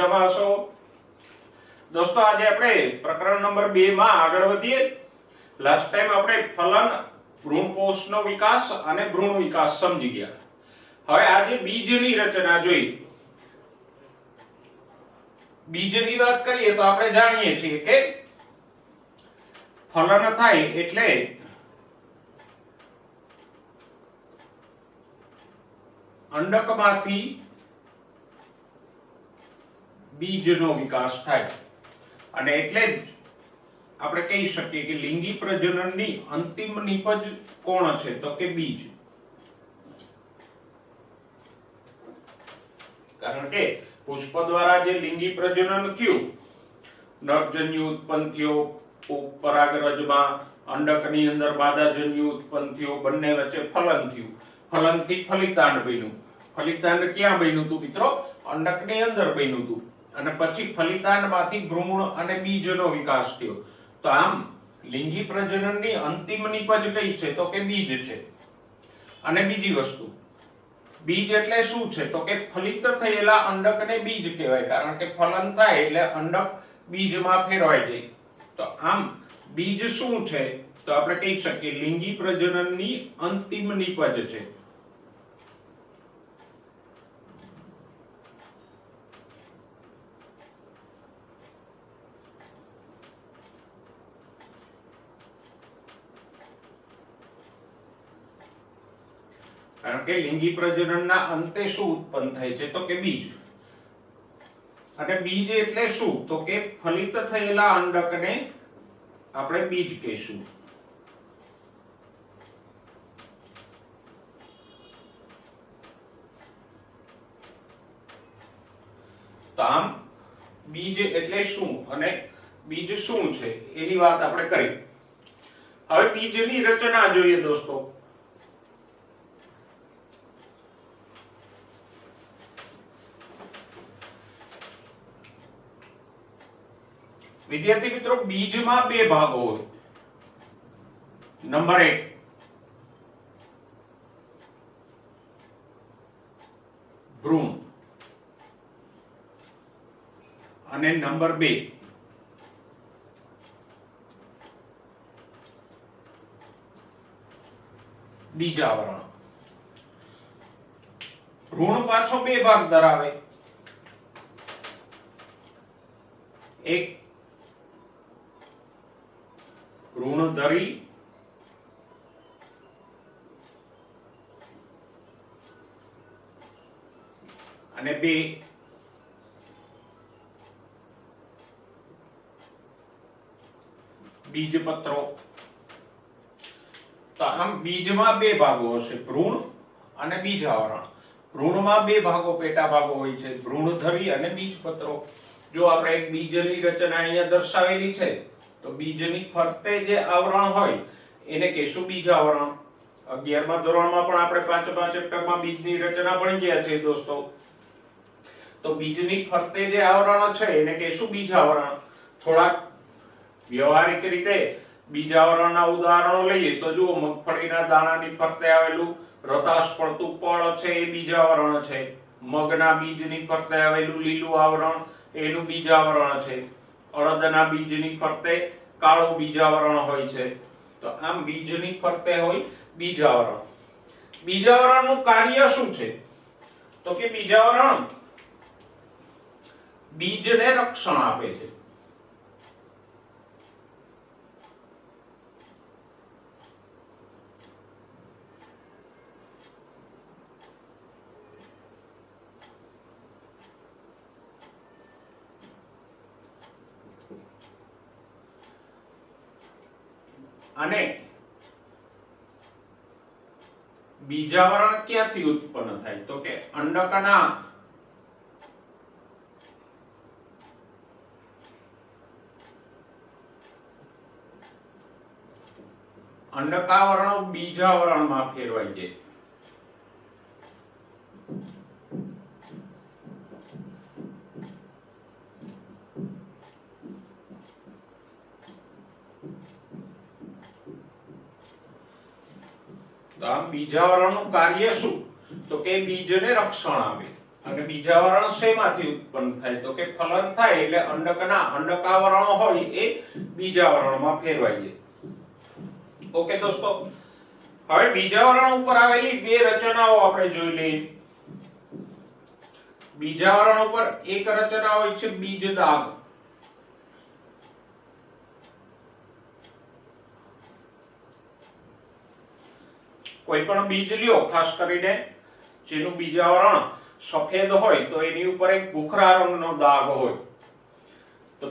મજામાં હશો દોસ્તો? આજે આપણે પ્રકરણ નંબર 2 માં આગળ વધીએ. લાસ્ટ ટાઈમ આપણે ફલન, ભ્રૂણપોષનો વિકાસ અને ભ્રૂણ વિકાસ સમજી ગયા. હવે આજે બીજની રચના જોઈ. બીજની વાત કરીએ તો આપણે જાણીએ છીએ કે ફલન થાય એટલે અંડકમાંથી બીજનો વિકાસ થાય અને એટલે જ આપણે કહી શકીએ કે લિંગી પ્રજનનની અંતિમ નિપજ કોણ છે તો કે બીજ. કારણ કે પુષ્પ દ્વારા જે લિંગી પ્રજનન થયું, નરજન્યુ ઉત્પન્ન થયો, પરાગરજમાં અંડકની અંદર માદાજન્યુ ઉત્પન્ન થયો, બંને વચ્ચે ફલન થયું, ફલનથી ફલિતાંડ બન્યું. ફલિતાંડ ક્યાં બન્યું હતું મિત્રો? અંડકની અંદર બન્યું હતું અને પછી ફલિતાંડમાંથી ભ્રૂણ અને બીજનો વિકાસ થયો. તો આમ લિંગી પ્રજનનની અંતિમ નિપજ કઈ છે તો કે બીજ છે. અને બીજી વસ્તુ, બીજ એટલે શું છે તો કે ફલિત થયેલા અંડકને બીજ કહેવાય. કારણ કે ફલન થાય એટલે અંડક બીજમાં ફેરવાઈ જાય. તો આમ બીજ શું છે તો આપણે કહી શકીએ લિંગી પ્રજનનની અંતિમ નિપજ છે. કારણ કે લિંગી પ્રજનનના અંતે શું ઉત્પન્ન થાય છે તો કે બીજ. અને બીજ એટલે શું તો કે ફલિત થયેલા અંડકને આપણે બીજ કહીશું. તો આમ બીજ એટલે શું અને બીજ શું છે એની વાત આપણે કરી. હવે બીજની રચના જોઈએ દોસ્તો. વિદ્યાર્થી મિત્રો, બીજમાં બે ભાગો હોય. નંબર 1 ભ્રૂણ અને નંબર 2 બીજાવરણ. ભ્રૂણ પાછો બે ભાગ ધરાવે. એક ભ્રૂણધરી અને 2 બીજપત્રો. તો આમ બીજમાં બે ભાગો હશે, ભ્રૂણ અને બીજાવરણ. ભ્રૂણમાં બે ભાગો, પેટા ભાગો હોય છે, ભ્રૂણધરી અને બીજપત્રો. જો આપણે એક બીજની રચના અહીંયા દર્શાવેલી છે તો બીજની ફરતે જે આવરણ હોય એને કહેશું બીજાવરણ. 11મા ધોરણમાં પણ આપણે 5મા ચેપ્ટરમાં બીજની રચના ભણી ગયા છે દોસ્તો. તો બીજની ફરતે જે આવરણ છે એને કહેશું બીજાવરણ. થોડાક વ્યવહારિક રીતે બીજાવરણના ઉદાહરણો લઈએ તો જુઓ, મગફળીના દાણાની ફરતે આવેલું રતાશ પડતું પળ છે એ બીજાવરણ છે. મગના બીજની ફરતે આવેલું લીલું આવરણ એનું બીજાવરણ છે. અડદના બીજની ફરતે કાળું બીજાવરણ હોય છે. તો આમ બીજની ફરતે હોય બીજાવરણ. બીજાવરણનું કાર્ય શું છે તો કે બીજાવરણ બીજને રક્ષણ આપે છે. અને બીજાવરણ ક્યાંથી ઉત્પન્ન થાય તો કે અંડકના અંડકાવરણો બીજાવરણમાં ફેરવાઈ જાય. તો આ બીજાવરણનું કાર્ય શું તો કે બીજને રક્ષણ આપે. અને બીજાવરણ શેમાંથી ઉત્પન્ન થાય તો કે ફલન થાય એટલે અંડકના અંડકાવરણો હોય એ બીજાવરણમાં ફેરવાઈ જાય। ઓકે દોસ્તો, હવે બીજાવરણ ઉપર આવેલી બે રચનાઓ આપણે જોઈ લઈએ। બીજાવરણ ઉપર એક રચના હોય છે બીજ દાગ। કોઈ પણ બીજ લ્યો, ખાસ કરીને જેનું બીજાવરણ સફેદ હોય તો એની ઉપર એક ભૂખરા રંગનો દાગ હોય, તો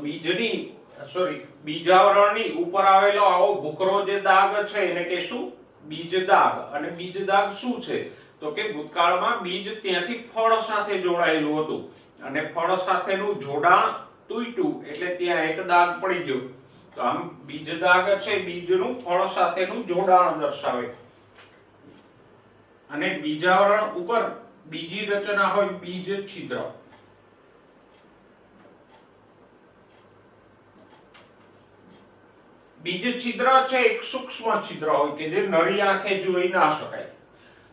બીજાવરણની ઉપર આવેલો આવો ભૂખરો જે દાગ છે એને કહેશું બીજ દાગ। અને બીજ દાગ શું છે તો કે ભૂતકાળમાં બીજ ત્યાંથી ફળ સાથે જોડાયેલું હતું અને ફળ સાથેનું જોડાણ તૂટ્યું એટલે ત્યાં એક દાગ પડી ગયો, તો આમ બીજ દાગ છે બીજનું ફળ સાથેનું જોડાણ દર્શાવે। અને બીજાવરણ ઉપર બીજી રચના હોય બીજ છિદ્ર। બીજ છિદ્ર છે એક સૂક્ષ્મ છિદ્ર હોય કે જે નરી આંખે જોઈ ના શકાય,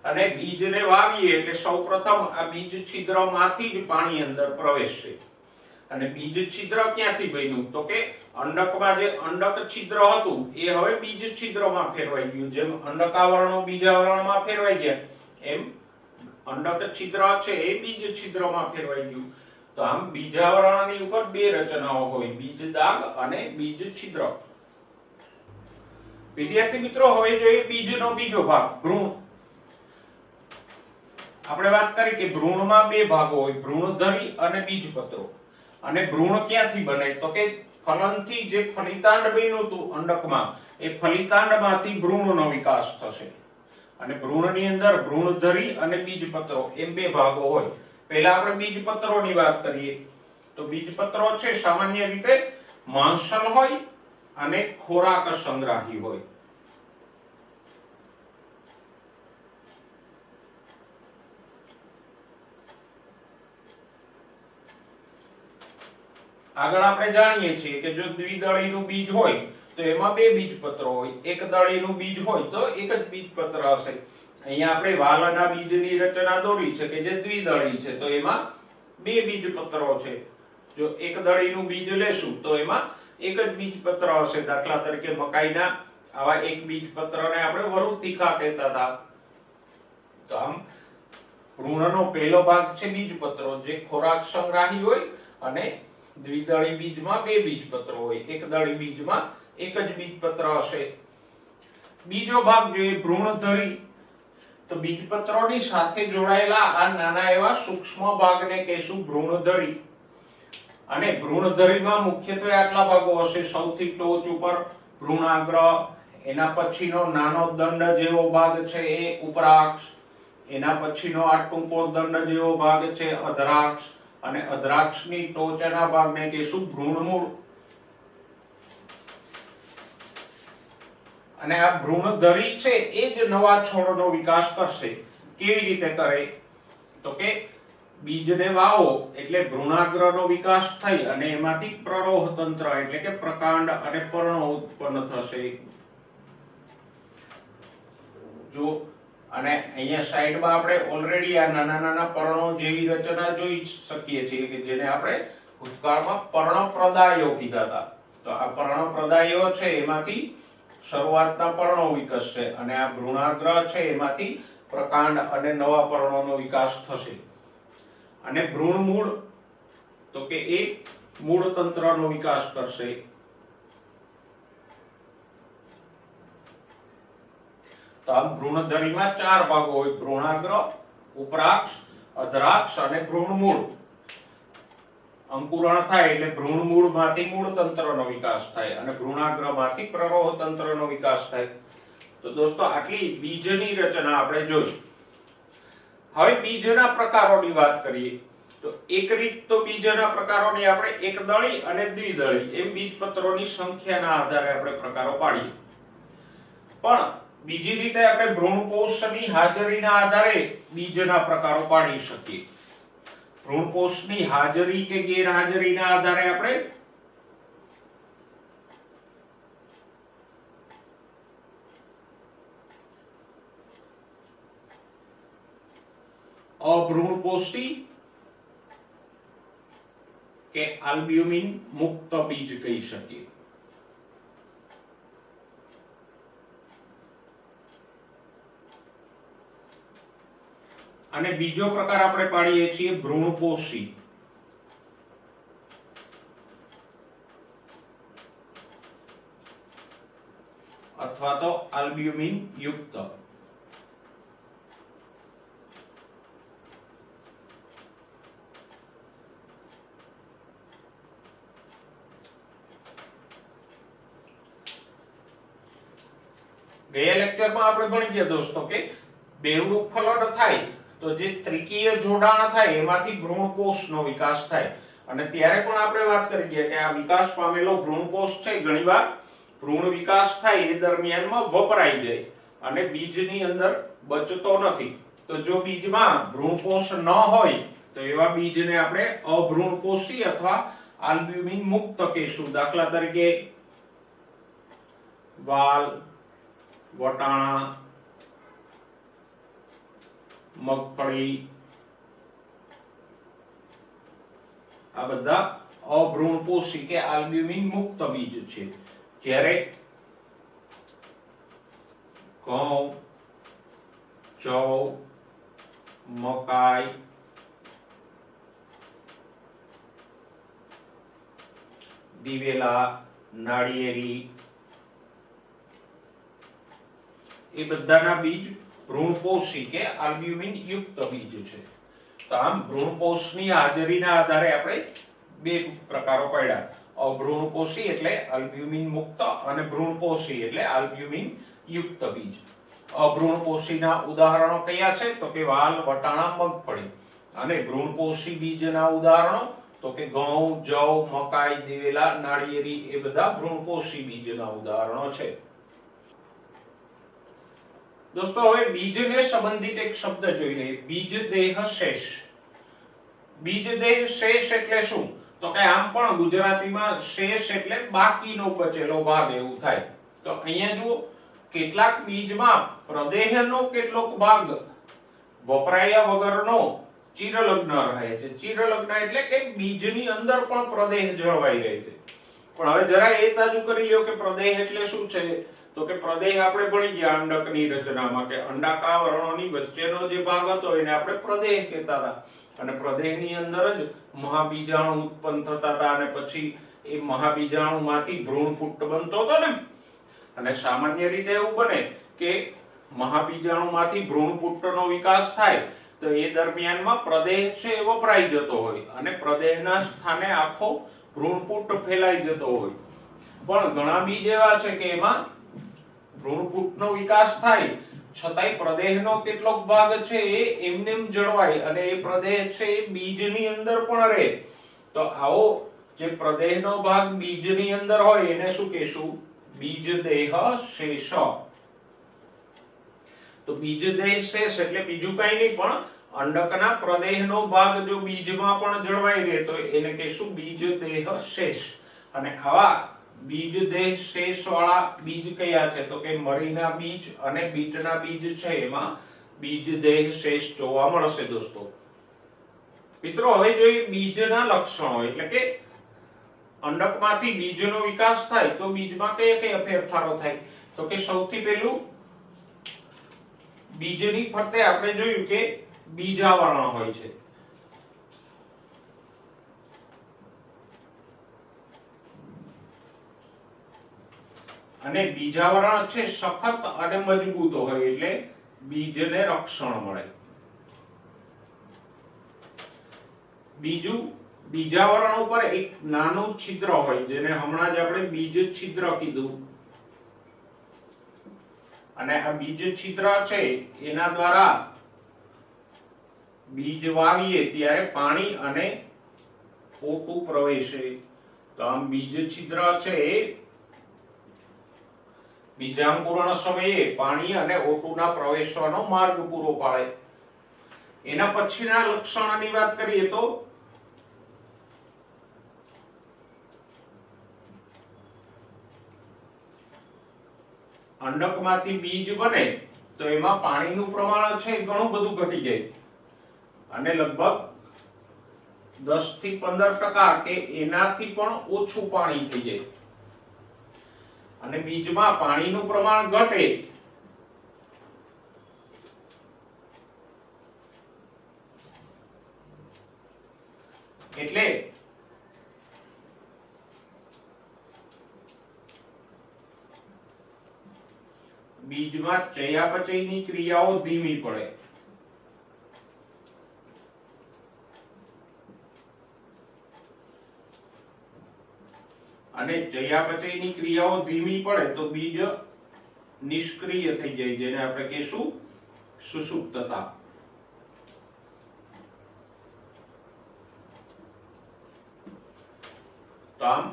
અને બીજને વાવીએ એટલે સૌપ્રથમ આ બીજ છિદ્રમાંથી જ પાણી અંદર પ્રવેશશે। અને બીજ છિદ્ર ક્યાંથી બન્યું તો કે અંડકમાં જે અંડક છિદ્ર હતું એ હવે બીજ છિદ્રમાં ફેરવાઈ ગયું। જેમ અંડકાવરણો બીજાવરણમાં ફેરવાઈ ગયા એમ અંડક છિદ્ર છે એ બીજ છિદ્રમાં ફેરવાઈ ગયું। તો આમ બીજાવરણની ઉપર બે રચનાઓ હોય, બીજ દાગ અને બીજ છિદ્ર। વિદ્યાર્થી મિત્રો, હવે જોઈએ બીજનો બીજો ભાગ ભ્રૂણ। આપણે વાત કરી કે ભ્રૂણમાં બે ભાગો હોય, ભ્રૂણધરી અને બીજપત્રો। અને ભ્રૂણ ક્યાંથી બને તો કે ફલનથી જે ફલિતાંડ બન્યું હતું અંડકમાં એ ફલિતાંડમાંથી ભ્રૂણનો વિકાસ થશે। અને ભ્રૂણની અંદર ભ્રૂણધરી અને બીજપત્રો એમ બે ભાગો હોય। પહેલા આપણે બીજપત્રોની વાત કરીએ તો બીજપત્રો છે સામાન્ય રીતે માંસલ હોય અને ખોરાક સંગ્રાહી હોય। આગળ આપણે જાણીએ છીએ કે જો દ્વિદળીનું બીજ હોય તો એમાં બે બીજપત્રો હોય, એક દળીનું બીજ હોય તો એક જ બીજપત્ર હશે। અહીંયા આપણે વાલના બીજની રચના દોરી છે કે જે દ્વિદળી છે તો એમાં બે બીજપત્રો છે। જો એક દળીનું બીજ લેશું તો એમાં એક જ બીજપત્ર હશે। દાખલા તરીકે મકાઈના આવા એક બીજપત્રને આપણે વરુતિકા કહેતા હતા। તો આમ ભ્રૂણનો પહેલો ભાગ છે બીજપત્રો જે ખોરાક સંગ્રાહી હોય, અને દ્વિદળી બીજમાં બે બીજપત્રો હોય, એક દળી બીજમાં એક જ બીજપત્ર હશે। બીજો ભાગ જોઈએ ભ્રૂણધરી, તો બીજપત્રોની સાથે જોડાયેલા આ નાના એવા સૂક્ષ્મ ભાગને કહેશું ભ્રૂણધરી। અને ભ્રૂણધરીમાં મુખ્યત્વે આટલા ભાગો હશે। સૌથી ટોચ ઉપર ભ્રૂણાગ્ર, એના પછીનો નાનો દંડ જેવો ભાગ છે એ ઉપરાક્ષ, એના પછીનો આ ટૂંકો દંડ જેવો ભાગ છે અધરાક્ષ, અને અધરાક્ષની ટોચના ભાગને કહેશું ભ્રૂણમૂળ। અને આ ભ્રૂણધરી છે એ જ નવા છોડનો વિકાસ કરશે। કેવી રીતે કરે તો કે બીજને વાવો એટલે ભ્રૂણાગ્રનો વિકાસ થઈ અને એમાંથી પ્રરોહ તંત્ર એટલે કે પ્રકાંડ અને પર્ણો ઉત્પન્ન થશે। જો અને અહીંયા સાઈડમાં આપણે ઓલરેડી આ નાના નાના પર્ણો જેવી રચના જોઈ શકીએ છીએ કે જેને આપણે ભૂતકાળમાં પર્ણપ્રદાયો કીધા હતા। તો આ પર્ણપ્રદાયો છે એમાંથી શરૂઆતના પર્ણો વિકસશે અને આ ભ્રૂણાગ્ર છે એમાંથી પ્રકાંડ અને નવા પર્ણોનો વિકાસ થશે। અને ભ્રૂણમૂળ તો કે એ મૂળ તંત્રનો વિકાસ કરશે। તો આ ભ્રૂણધરીમાં ચાર ભાગો હોય, ભ્રૂણાગ્ર, ઉપરાક્ષ, અધરાક્ષ અને ભ્રૂણમૂળ। અંકુરણ થાય એટલે ભ્રૂણમૂળમાંથી મૂળ તંત્રનો વિકાસ થાય અને ભ્રૂણાગ્રમાંથી પ્રરોહ તંત્રનો વિકાસ થાય। તો દોસ્તો આટલી બીજની રચના આપણે જોઈ। હવે બીજના પ્રકારોની વાત કરીએ તો એક રીત તો બીજના પ્રકારોની આપણે એકદળી અને દ્વિદળી એમ બીજપત્રોની સંખ્યાના આધારે આપણે પ્રકારો પાડીએ, પણ બીજી રીતે આપણે ભ્રૂણકોષની હાજરીના આધારે બીજના પ્રકારો પાડી શકીએ। ભ્રૂણકોષની હાજરી કે ગેરહાજરીના આધારે આપણે અભ્રૂણકોષી આલ્બ્યુમિન મુક્ત બીજ કહી શકીએ. અને બીજો પ્રકાર આપણે પાડીએ છીએ ભ્રૂણપોષી અથવા તો આલ્બ્યુમિન યુક્ત. ગયા લેક્ચરમાં આપણે ભણી ગયા દોસ્તો કે બેવડું ફલન થાય તો જે ત્રિકીય જોડાણ થાય એમાંથી ભ્રૂણકોષનો વિકાસ થાય. અને ત્યારે પણ આપણે વાત કરી ગયા કે આ વિકાસ પામેલો ભ્રૂણકોષ છે ઘણીવાર ભ્રૂણ વિકાસ થાય એ દરમિયાનમાં વપરાઈ જાય અને બીજની અંદર બચતો નથી. તો જો બીજમાં ભ્રૂણકોષ ન હોય તો એવા બીજને આપણે અભ્રૂણકોષી અથવા આલ્બ્યુમિન મુક્ત કહીશું. દાખલા તરીકે વાલ, વટાણા, મગફળી આ બધા અભ્રૂણપોષી કે આલ્બ્યુમિન મુક્ત બીજ છે. જ્યારે ઘઉં, જવ, મકાઈ, દિવેલા, નાળિયેરી એ બધાના બીજ ભ્રૂણપોષી કે આલ્બ્યુમિન યુક્ત બીજ છે. તો આમ ભ્રૂણપોષની હાજરીના આધારે આપણે બે પ્રકારો પાડ્યા. અભ્રૂણપોષી એટલે આલ્બ્યુમિન મુક્ત અને ભ્રૂણપોષી એટલે આલ્બ્યુમિન યુક્ત બીજ. અભ્રૂણપોષીના ઉદાહરણો કયા છે તો કે વાલ, વટાણા, મગફળી. અને ભ્રૂણપોષી બીજના ઉદાહરણો તો કે ઘઉં, જવ, મકાઈ, દિવેલા, નાળિયેરી એ બધા ભ્રૂણપોષી બીજના ઉદાહરણો છે. દોસ્તો હવે બીજને સંબંધિત એક શબ્દ જોઈ લઈએ. બીજદેહ શેષ. બીજદેહ શેષ એટલે શું તો કે આમ પણ ગુજરાતીમાં શેષ એટલે બાકીનો બચેલો ભાગ એવું થાય. તો અહીંયા જુઓ કેટલાક બીજમાં પ્રદેહનો કેટલોક ભાગ વપરાયા વગરનો ચિરલગ્ન રહે છે. ચિરલગ્ન એટલે કે બીજની અંદર પણ પ્રદેહ જળવાઈ રહે છે. પણ હવે જરા એ તાજુ કરી લ્યો કે પ્રદેહ એટલે શું છે. તો કે પ્રદેહ આપણે ભણી ગયા અંડકની રચનામાં કે અંડાકાવરણોની વચ્ચેનો જે ભાગ હતો એને આપણે પ્રદેહ કહેતા હતા. અને પ્રદેહની અંદર જ મહાબીજાણુ ઉત્પન્ન થતા હતા અને પછી એ મહાબીજાણુમાંથી ભ્રૂણપુટ્ટ બનતો હતો ને. અને સામાન્ય રીતે એવું બને કે મહાબીજાણુમાંથી ભ્રૂણપુટ્ટનો વિકાસ થાય તો એ દરમિયાનમાં પ્રદેહ છે એ વપરાઈ જતો હોય અને પ્રદેહના સ્થાને આખો ભ્રૂણપુટ્ટ ફેલાઈ જતો હોય. પણ ઘણા બીજ એવા છે કે એમાં ભ્રૂણપુટ્ટનો વિકાસ થાય છતાંય પ્રદેહનો કેટલોક ભાગ છે એ એમનેમ જળવાય અને એ પ્રદેહ છે એ બીજની અંદર પણ રહે. તો આવો જે પ્રદેહનો ભાગ બીજની અંદર હોય એને શું કહેશું બીજદેહ શેષ. તો બીજદેહ શેષ એટલે બીજું કઈ નહીં પણ અંડકના પ્રદેહનો ભાગ જો બીજમાં પણ જળવાઈ રહે તો એને કહેશું બીજદેહ શેષ. અને આવા બીજદેહ શેષ વાળા બીજ કયા છે તો કે મરીના બીજ અને બીટના બીજ છે એમાં બીજદેહ શેષ જોવા મળશે દોસ્તો. મિત્રો હવે જોઈએ બીજના લક્ષણો એટલે કે અંડકમાંથી બીજનો વિકાસ થાય તો બીજમાં કયા કયા ફેરફારો થાય તો કે સૌથી પહેલું બીજની ફરતે આપણે જોયું કે બીજાવરણ હોય છે. અને બીજાવરણ છે સખત અને મજબૂત હોય એટલે બીજને રક્ષણ મળે. બીજું બીજાવરણ ઉપર એક નાનું છિદ્ર હોય જેને હમણાં જ આપણે બીજ છિદ્ર કીધું. અને આ બીજ છિદ્ર છે એના દ્વારા બીજ વાવીએ ત્યારે પાણી અને O2 પ્રવેશે. તો આમ બીજ છિદ્ર છે એ બીજાંકુરણ સમયે પાણી અને O2 ના પ્રવેશવાનો માર્ગ પૂરો પાડે. એના પછીના લક્ષણની વાત કરીએ તો અંડકમાંથી બીજ બને તો એમાં પાણીનું પ્રમાણ છે ઘણું બધું ઘટી જાય અને લગભગ 10 થી 15% કે એનાથી પણ ઓછું પાણી થઈ જાય અને બીજમાં પાણીનું પ્રમાણ ઘટે એટલે બીજમાં ચયાપચયની ક્રિયાઓ ધીમી પડે અને ચયાપચયની ક્રિયાઓ ધીમી પડે તો બીજ નિષ્ક્રિય થઈ જાય જેને આપણે કહીશું સુષુપ્તતા। તો આમ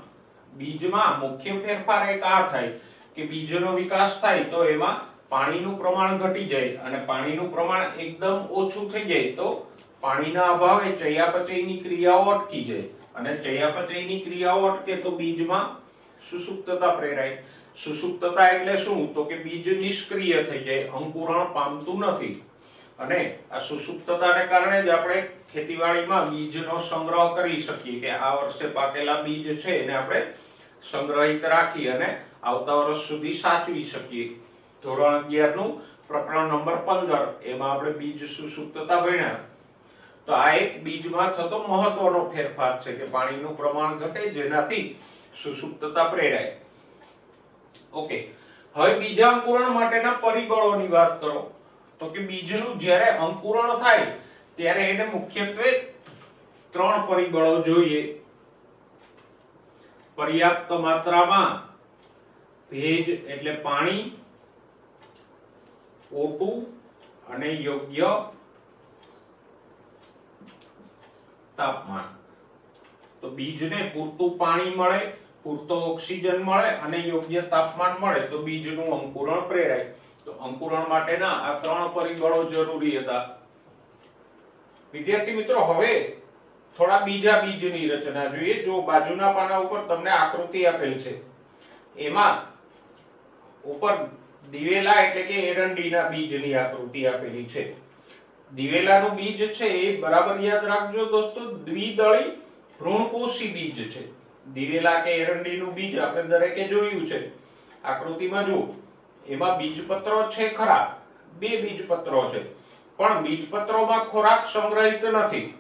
બીજમાં મુખ્ય ફેરફાર એક આ થાય કે બીજનો વિકાસ થાય તો એમાં પાણીનું પ્રમાણ ઘટી જાય અને પાણીનું પ્રમાણ એકદમ ઓછું થઈ જાય તો પાણીના અભાવે ચયાપચયની ક્રિયાઓ અટકી જાય અને ચયાપચયની ક્રિયાઓ અટકે તો બીજમાં સુષુપ્તતા પ્રેરાય। સુષુપ્તતા એટલે શું તો કે બીજ નિષ્ક્રિય થઈ જાય, અંકુરણ પામતું નથી અને આ સુષુપ્તતાને કારણે જ આપણે ખેતીવાડીમાં બીજનો સંગ્રહ કરી શકીએ કે આ વર્ષે પાકેલા બીજ છે એને આપણે સંગ્રહિત રાખી અને આવતા વર્ષ સુધી સાચવી શકીએ। ધોરણ 11 નું પ્રકરણ નંબર 15 એમાં આપણે બીજ સુષુપ્તતા ભણ્યા। તો આ એક બીજમાં થતો મહત્વનો ફેરફાર છે કે પાણીનું પ્રમાણ ઘટે જેનાથી સુષુપ્તતા પ્રેરાય। ઓકે, હવે બીજા અંકુરણ માટેના પરિબળોની વાત કરો તો કે બીજનું જ્યારે અંકુરણ થાય ત્યારે એને મુખ્યત્વે 3 પરિબળો જોઈએ। પર્યાપ્ત માત્રામાં ભેજ એટલે પાણી, O2 અને યોગ્ય તાપમાન। તો બીજને પૂરતું પાણી મળે, પૂરતો ઓક્સિજન મળે અને યોગ્ય તાપમાન મળે તો બીજનું અંકુરણ પ્રેરાય। તો અંકુરણ માટેના આ 3 પરિબળો જરૂરી હતા। વિદ્યાર્થી મિત્રો, હવે થોડા બીજા બીજની રચના જોઈએ। જો બાજુના પાના ઉપર તમને આકૃતિ આપેલ છે એમાં ઉપર દિવેલા એટલે કે એરંડીના બીજની આકૃતિ આપેલી છે। દિવેલાનું બીજ છે એ બરાબર યાદ રાખજો દોસ્તો, દ્વિદળી ભ્રૂણપોષી બીજ છે। દિવેલા કે એરંડીનું બીજ આપણે દરેકે જોયું છે। આકૃતિમાં જુઓ, એમાં બીજપત્રો છે ખરા, 2 બીજપત્રો છે પણ બીજપત્રોમાં ખોરાક સંગ્રહિત નથી।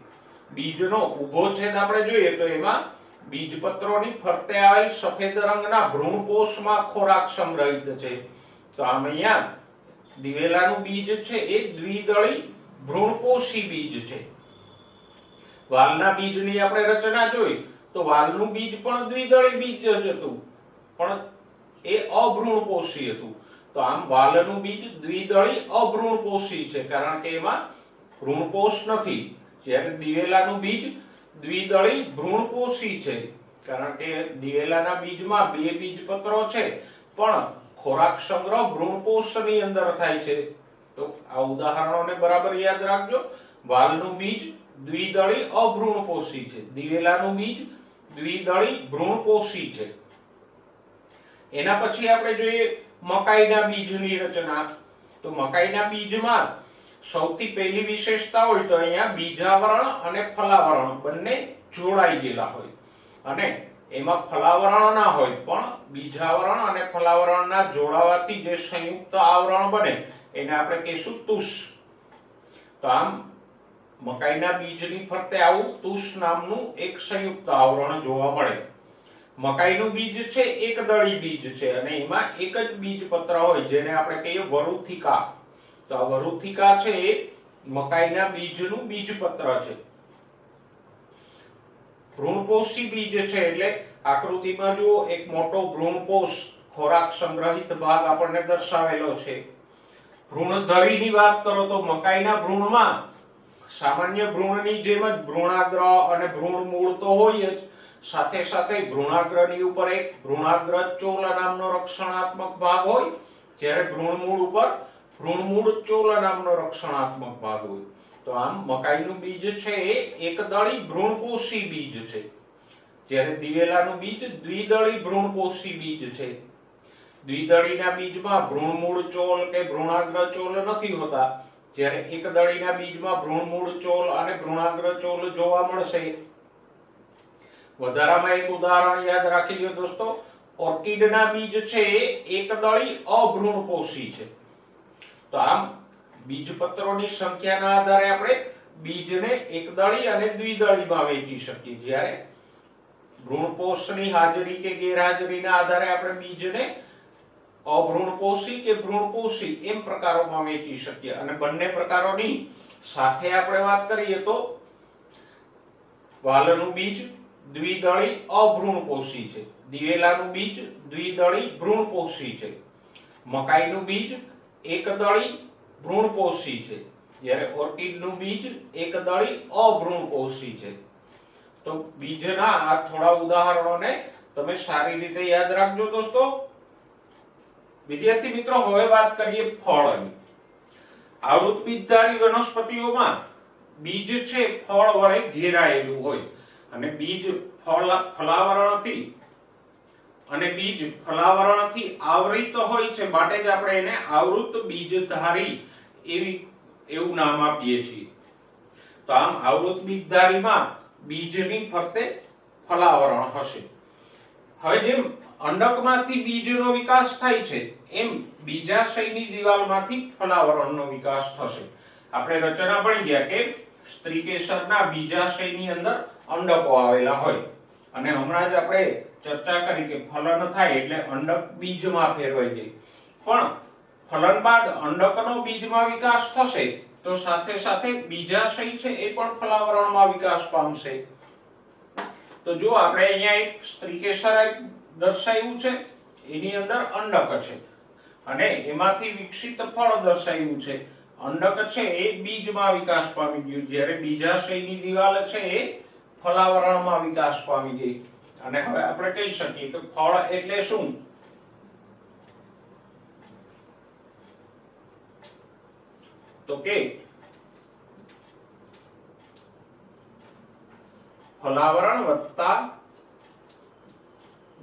બીજનો ઊભો છેદ આપણે જોઈએ તો એમાં બીજપત્રોની ફરતે આવેલ સફેદ રંગના ભ્રૂણપોષમાં ખોરાક સંગ્રહિત છે। તો આમ અહીંયા દિવેલાનું બીજ છે એ દ્વિદળી ભ્રૂણપોષી બીજ છે। વાલના બીજની આપણે રચના જોઈ તો વાલનું બીજ પણ દ્વિદળી બીજ જ હતું પણ એ અભ્રૂણપોષી હતું। તો આમ વાલનું બીજ દ્વિદળી અભ્રૂણપોષી છે કારણ કે એમાં ભ્રૂણપોષ નથી, જ્યારે દિવેલાનું બીજ દ્વિદળી ભ્રૂણપોષી છે કારણ કે દિવેલાના બીજમાં 2 બીજપત્રો છે પણ ખોરાક સંગ્રહ ભ્રૂણપોષની અંદર થાય છે। તો આ ઉદાહરણોને બરાબર યાદ રાખજો। વાલનું બીજ દ્વિદળી અભ્રૂણપોષી છે, દિવેલાનું બીજ દ્વિદળી ભ્રૂણપોષી છે। એના પછી આપણે જોઈએ મકાઈના બીજની રચના। તો મકાઈના બીજમાં સૌથી પહેલી વિશેષતા હોય તો અહીંયા બીજાવરણ અને ફલાવરણ બંને જોડાઈ ગયેલા હોય અને એમાં ફલાવરણ ના હોય પણ બીજાવરણ અને ફલાવરણના જોડાવાથી જે સંયુક્ત આવરણ બને એને આપણે કહીશું તુષ। તો આમ મકાઈના બીજની ફરતે આવું તુષ નામનું એક સંયુક્ત આવરણ જોવા મળે। મકાઈનું બીજ છે એકદળી બીજ છે અને એમાં એક જ બીજપત્ર હોય જેને આપણે કહીએ વરુથિકા। તો આ વરુથિકા છે એ મકાઈના બીજનું બીજપત્ર છે। ભ્રૂણપોષી બીજ છે એટલે આકૃતિમાં જુઓ એક મોટો ભ્રૂણપોષ ખોરાક સંગ્રહિત ભાગ આપણને દર્શાવેલો છે। ભ્રૂણધરીની વાત કરો તો મકાઈના ભ્રૂણમાં સામાન્ય ભ્રૂણની જેમ જ ભ્રૂણાગ્ર અને ભ્રૂણમૂળ તો હોય જ, સાથે સાથે ભ્રૂણાગ્રની ઉપર એક ભ્રૂણાગ્ર ચોલ નામનો રક્ષણાત્મક ભાગ હોય જ્યારે ભ્રૂણમૂળ ઉપર ભ્રૂણમૂળ ચોલ નામનો રક્ષણાત્મક ભાગ હોય। તો આમ મકાઈનું બીજ છે એ એકદળી ભ્રૂણપોષી બીજ છે જ્યારે દિવેલાનું બીજ દ્વિદળી ભ્રૂણપોષી બીજ છે। દ્વિદળીના બીજમાં ભ્રૂણમૂળ ચોલ કે ભ્રૂણાગ્ર ચોલ નથી હોતા જ્યારે એકદળીના બીજમાં ભ્રૂણમૂળ ચોલ અને ભ્રૂણાગ્ર ચોલ જોવા મળશે। વધારામાં એક ઉદાહરણ યાદ રાખી લ્યો દોસ્તો, ઓર્કિડના બીજ છે એ એકદળી અભ્રૂણપોષી છે. તો આમ બીજપત્રોની સંખ્યાના આધારે આપણે બીજને એકદળી અને દ્વિદળીમાં વહેંચી શકીએ. જ્યારે ભ્રૂણપોષની હાજરી કે ગેરહાજરીના આધારે આપણે બીજને અભ્રૂણપોષી કે ભ્રૂણપોષી એમ પ્રકારોમાં વહેંચી શકીએ. અને બંને પ્રકારોની સાથે આપણે વાત કરીએ તો વાલનું બીજ દ્વિદળી અભ્રૂણપોષી છે, દિવેલાનું બીજ દ્વિદળી ભ્રૂણપોષી છે, મકાઈનું બીજ એકદળી ભ્રૂણપોષી છે, જ્યારે ઓર્કિડનું બીજ એકદળી અભ્રૂણપોષી છે. તો બીજના આ થોડા ઉદાહરણોને તમે સારી રીતે યાદ રાખજો દોસ્તો. વિદ્યાર્થી મિત્રો, હવે વાત કરીએ ફળની. આવૃત બીજધારી વનસ્પતિઓમાં બીજ છે ફળ વડે ઘેરાયેલું હોય અને બીજ ફલાવરણથી આવૃત હોય છે, માટે જ આપણે એને આવૃત બીજધારી એવું નામ આપીએ છીએ. તો આમ આવૃત બીજધારીમાં બીજની ફરતે ફલાવરણ હશે. હવે જેમ અંડકમાંથી બીજનો વિકાસ થાય છે એમ બીજાશયની દિવાલમાંથી ફલાવરણનો વિકાસ થશે. આપણે રચના ભણી ગયા કે સ્ત્રીકેસરના બીજાશયની અંદર અંડકો આવેલા હોય અને હમણાં જ આપણે ચર્ચા કરી કે ફલન થાય એટલે અંડક બીજમાં ફેરવાઈ જાય. પણ ફલન બાદ અંડકનો બીજમાં વિકાસ થશે તો સાથે સાથે બીજાશય છે એ પણ ફલાવરણમાં વિકાસ પામશે. તો જો આપણે અહીંયા એક સ્ત્રીકેસર દર્શાવ્યું છે, એની અંદર અંડક છે અને એમાંથી વિકસિત ફળ દર્શાવ્યું છે. અંડક છે એ બીજમાં વિકાસ પામી ગયું, જ્યારે બીજાશયની દિવાલ છે એ ફલાવરણમાં વિકાસ પામી ગઈ. અને હવે આપણે કહી શકીએ કે ફળ એટલે શું? તો કે ફલાવરણ વત્તા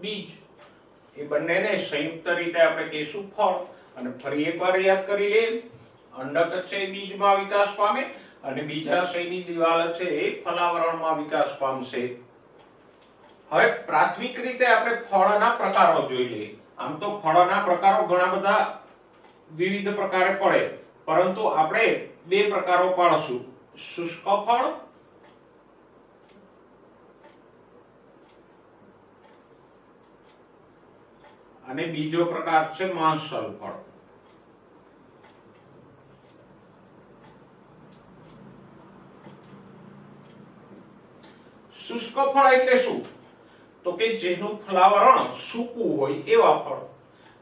બીજ એ બંનેને સંયુક્ત રીતે આપણે કહીશું ફળ. અને ફરી એકવાર યાદ કરી લઈએ, અંડક છે બીજમાં વિકાસ પામે અને બીજાશયની દિવાલ છે એ ફલાવરણમાં વિકાસ પામશે. હવે પ્રાથમિક રીતે આપણે ફળના પ્રકારો જોઈ લઈએ. આમ તો ફળના પ્રકારો ઘણા બધા વિવિધ પ્રકારે પડે, પરંતુ આપણે બે પ્રકારો પાડશું, શુષ્ક ફળ અને બીજો પ્રકાર છે માંસલ ફળ. શુષ્ક ફળ એટલે શું? તો કે જેનું ફલાવરણ સૂકું હોય એવા ફળ.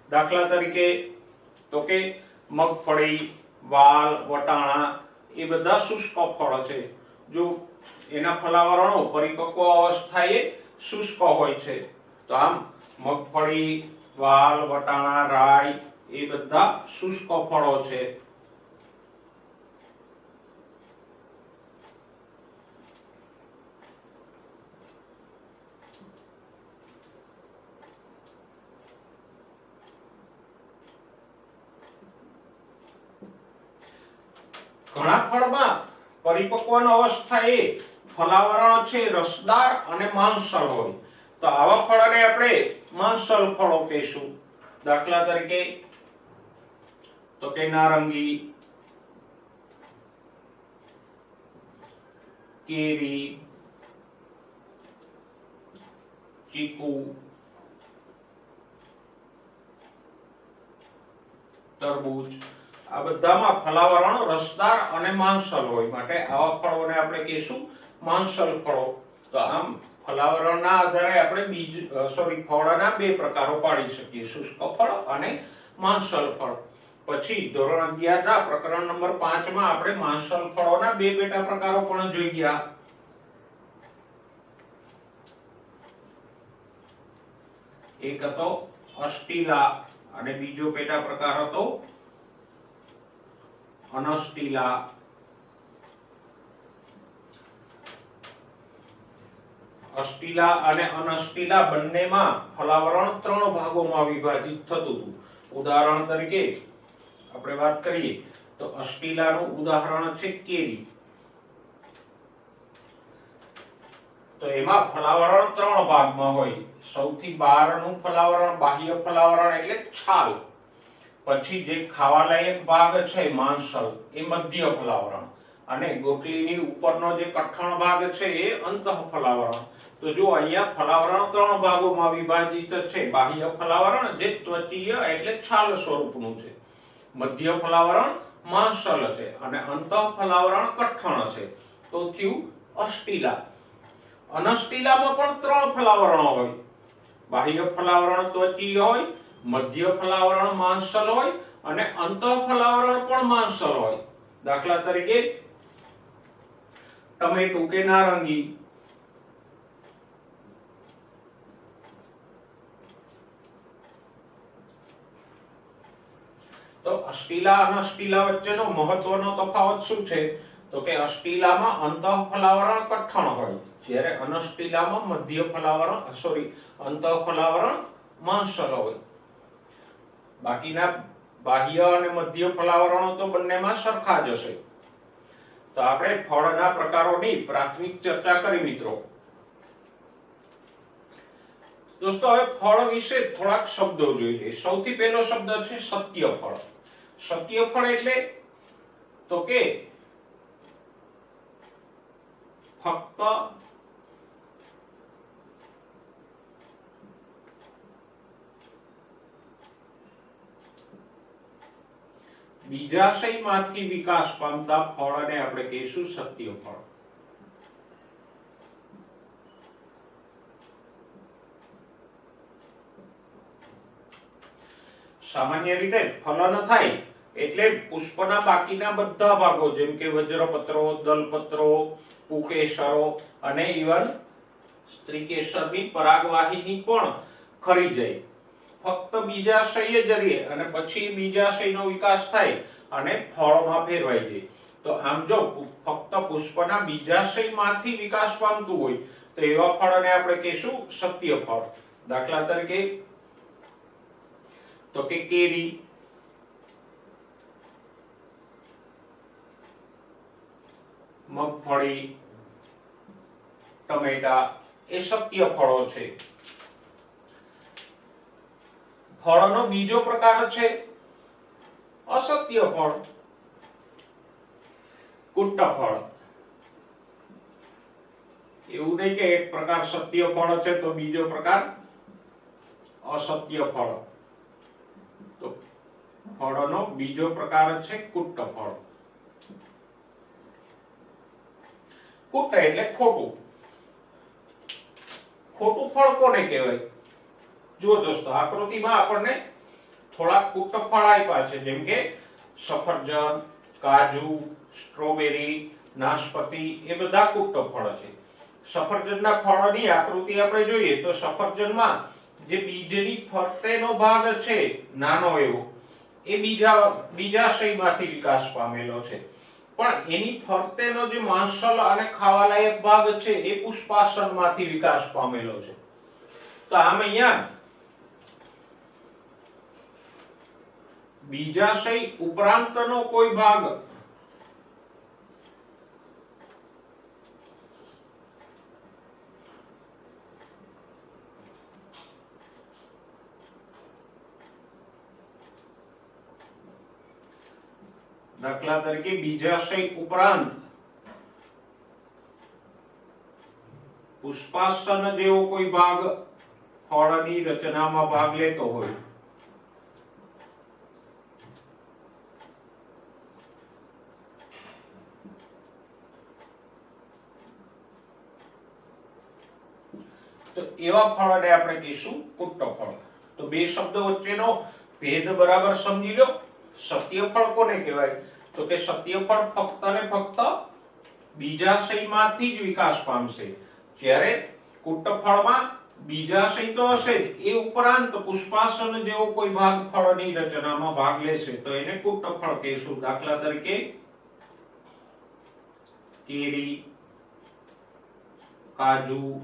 દાખલા તરીકે તો કે મગફળી, વાલ, વટાણા એ બધા શુષ્ક ફળ છે. જો એના ફલાવરણો પરિપક્વ અવસ્થાએ શુષ્ક હોય છે. તો આમ મગફળી, વાલ, વટાણા, રાઈ એ બધા શુષ્ક ફળો છે. ઘણા ફળમાં પરિપક્વ અવસ્થાએ ફલાવરણ છે રસદાર અને માંસલ હોય. તો આવા ફળને આપણે માંસલ ફળો કહીશું. દાખલા તરીકે તો કે નારંગી, કેરી, ચીકુ, તરબૂચ આ બધામાં ફલાવરણ રસદાર અને માંસલ હોય, માટે આવા ફળોને આપણે કહીશું માંસલ ફળો. તો આમ ફલાવરણના આધારે આપણે ફળના બે પ્રકારો પાડી શકીએ, શુષ્ક ફળ અને માંસલ ફળ. પછી ધોરણ 11 ના પ્રકરણ નંબર 5 માં આપણે માંસલ ફળોના બે પેટા પ્રકારો પણ જોઈ ગયા. એક હતો અષ્ટિલા અને બીજો પેટા પ્રકાર હતો અનષ્ટિલા. અષ્ટિલા અને અનષ્ટિલા બંનેમાં ફલાવરણ 3 ભાગોમાં વિભાજિત થતું હતું. ઉદાહરણ તરીકે આપણે વાત કરીએ તો અષ્ટિલાનું ઉદાહરણ છે કેરી. તો એમાં ફલાવરણ 3 ભાગમાં હોય. સૌથી બહારનું ફલાવરણ બાહ્ય ફલાવરણ એટલે છાલ, પછી જે ખાવાલાયક ભાગ છે માંસલ એ મધ્ય ફલાવરણ, અને ગોટલીની ઉપરનો જે કઠણ ભાગ છે એ અંતઃ ફલાવરણ. તો જો અહીંયા ફલાવરણ 3 ભાગોમાં વિભાજિત છે. બાહ્ય ફલાવરણ જે ત્વચીય એટલે છાલ સ્વરૂપનું છે, મધ્ય ફલાવરણ માંસલ છે, અને અંતઃ ફલાવરણ કઠણ છે. તો થયું અષ્ટિલા. અનષ્ટિલામાં પણ 3 ફલાવરણો હોય. બાહ્ય ફલાવરણ ત્વચીય હોય, મધ્ય ફલાવરણ માંસલ હોય, અને અંતઃ ફલાવરણ પણ માંસલ હોય. દાખલા તરીકે ટમેટું કે નારંગી. તો અષ્ટિલા અને અષ્ટિલા વચ્ચેનો મહત્વનો તફાવત શું છે? તો કે અષ્ટિલામાં અંતઃ ફલાવરણ કઠણ હોય, જ્યારે અનષ્ટિલામાં મધ્ય ફલાવરણ અંતઃ ફલાવરણ માંસલ હોય. બાકીના બાહ્ય અને મધ્ય ફલાવરણો તો બંનેમાં સરખા જ હશે. તો આપણે ફળના પ્રકારોની પ્રાથમિક ચર્ચા કરી મિત્રો. દોસ્તો હવે ફળ વિશે થોડાક શબ્દો જોઈ લઈએ. સૌથી પહેલો શબ્દ છે સત્યફળ. સત્યફળ એટલે તો કે ફક્ત બીજાશયમાંથી વિકાસ પામતા ફળને આપણે કહીશું સત્યફળ. સામાન્ય રીતે ફલન થાય એટલે પુષ્પના બાકીના બધા ભાગો જેમ કે વજ્રપત્રો, દલપત્રો, પુકેસરો અને ઇવન સ્ત્રીકેસરની પરાગવાહિની પણ ખરી જાય. ફક્ત બીજાશય જ રહે અને પછી બીજાશયનો વિકાસ થાય અને ફળમાં ફેરવાઈ જાય. તો આમ જો ફક્ત પુષ્પના બીજાશયમાંથી વિકાસ પામતું હોય તો એવા ફળને આપણે કહીશું સત્યફળ. દાખલા તરીકે તો કે કેરી, મગફળી, ટમેટા એ સત્યફળો છે. ફળનો બીજો પ્રકાર છે અસત્ય ફળ, કુટ્ટફળ. એવું નહીં કે એક પ્રકાર સત્ય ફળ છે તો બીજો પ્રકાર અસત્ય ફળ. તો ફળનો બીજો પ્રકાર છે કુટ્ટફળ. કુટ્ટ એટલે ખોટું. ખોટું ફળ કોને કહેવાય? જો દોસ્તો આકૃતિમાં આપણને થોડા કુટ્ટ ફળ આપ્યા છે, જેમ કે સફરજન, કાજુ, સ્ટ્રોબેરી, નાશપતિ એ બધા કુટ્ટ ફળ છે. સફરજનના ફળની આકૃતિ આપણે જોઈએ તો સફરજનમાં જે બીજની ફરતેનો ભાગ છે નાનો એવો એ બીજાશયમાંથી વિકાસ પામેલો છે, પણ એની ફરતેનો જે માંસલ અને ખાવાલાયક ભાગ છે એ પુષ્પાસનમાંથી વિકાસ પામેલો છે. તો આમ અહીંયા બીજાશય ઉપરાંતનો કોઈ ભાગ દાખલા તરીકે બીજાશય ઉપરાંત પુષ્પાસન જેવો કોઈ ભાગ ફળની રચનામાં ભાગ લેતો હોય તો એવા ફળને આપણે કહીશું કુટ્ટ ફળ. તો બે શબ્દો વચ્ચેનો ભેદ બરાબર સમજી લો. સત્યફળ કોને કહેવાય? તો કે સત્યફળ ફક્ત ને ફક્ત બીજાશયમાંથી જ વિકાસ પામશે, જ્યારે કુટ્ટ ફળમાં બીજાશય તો હશે જ, એ ઉપરાંત પુષ્પાસન જેવો કોઈ ભાગ ફળની રચનામાં ભાગ લેશે તો એને કુટ્ટ ફળ કહીશું. દાખલા તરીકે કેરી, કાજુ,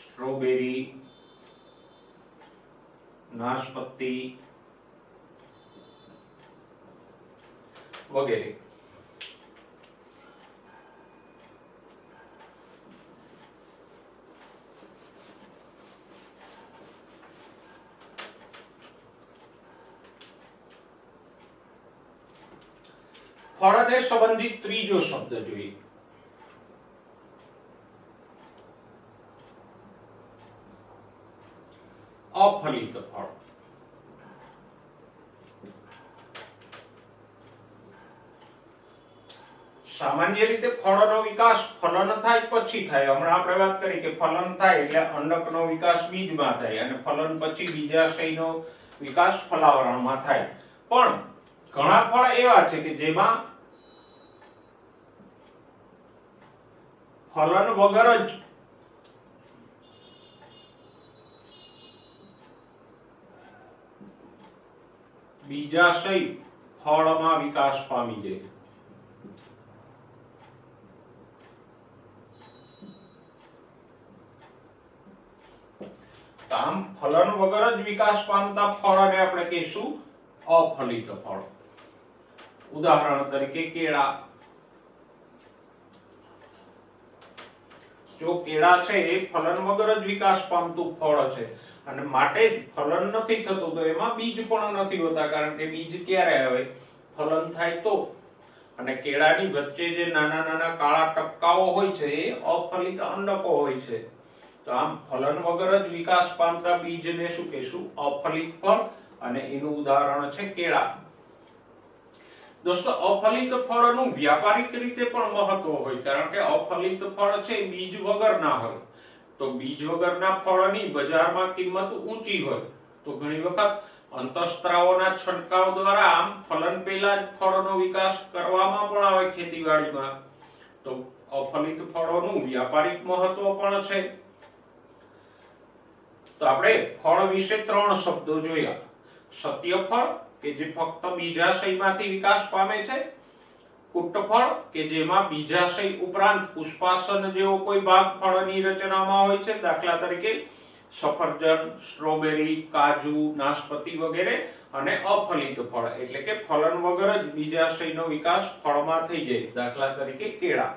સ્ટ્રોબેરી, નાશપતિ વગેરે. ફળને સંબંધિત ત્રીજો શબ્દ જોઈએ. અફલિત ફળ. સામાન્ય રીતે ફળનો વિકાસ ફલન થાય પછી થાય. હમણાં આપણે વાત કરી કે ફલન થાય એટલે અંડકનો વિકાસ બીજમાં થાય અને ફલન પછી બીજાશયનો વિકાસ ફલાવરણમાં થાય. પણ ઘણા ફળ એવા છે કે જેમાં ફલન વગર જ બીજાશય ફળમાં વિકાસ પામી જાય. આમ ફલન વગર જ વિકાસ પામતા ફળને આપણે કહીશું અફલિત ફળ. ઉદાહરણ તરીકે કેળા. જો કેળા છે એ ફલન વગર જ વિકાસ પામતું ફળ છે અને માટે જ ફલન નથી થતું, તો એમાં બીજ પણ નથી હોતા, કારણ કે બીજ ક્યારે આવે? ફલન થાય તો. અને કેળાની વચ્ચે જે નાના નાના કાળા ટપકાઓ હોય છે એ અફલિત અંડકો હોય છે. તો આમ ફલન વગર જ વિકાસ પામતા બીજને શું કહીશું? અફલિત ફળ. અને એનું ઉદાહરણ છે કેળા. દોસ્તો, અફલિત ફળનું વ્યાપારિક રીતે પણ મહત્વ હોય, કારણ કે અફલિત ફળ છે બીજ વગરના હોય. તો બીજ વગરના ફળની બજારમાં કિંમત ઊંચી હોય તો ઘણી વખત અંતઃસ્ત્રાવોના છંટકાવ દ્વારા આમ ફલન પહેલા જ ફળનો વિકાસ કરવામાં પણ આવે ખેતીવાડીમાં. તો અફલિત ફળોનું વ્યાપારિક મહત્વ પણ છે. તો આપણે ફળ વિશે 3 શબ્દો જોયા. સત્ય ફળ કે જે ફક્ત બીજાશયમાંથી વિકાસ પામે છે. પુટ્ટફળ કે જેમાં બીજાશય ઉપરાંત પુષ્પાસન જેવો કોઈ ભાગ ફળની રચનામાં હોય છે, દાખલા તરીકે સફરજન, સ્ટ્રોબેરી, કાજુ, નાશપતિ વગેરે. અને અફલિત ફળ એટલે કે ફલન વગર જ બીજાશયનો વિકાસ ફળમાં થઈ જાય, દાખલા તરીકે કેળા.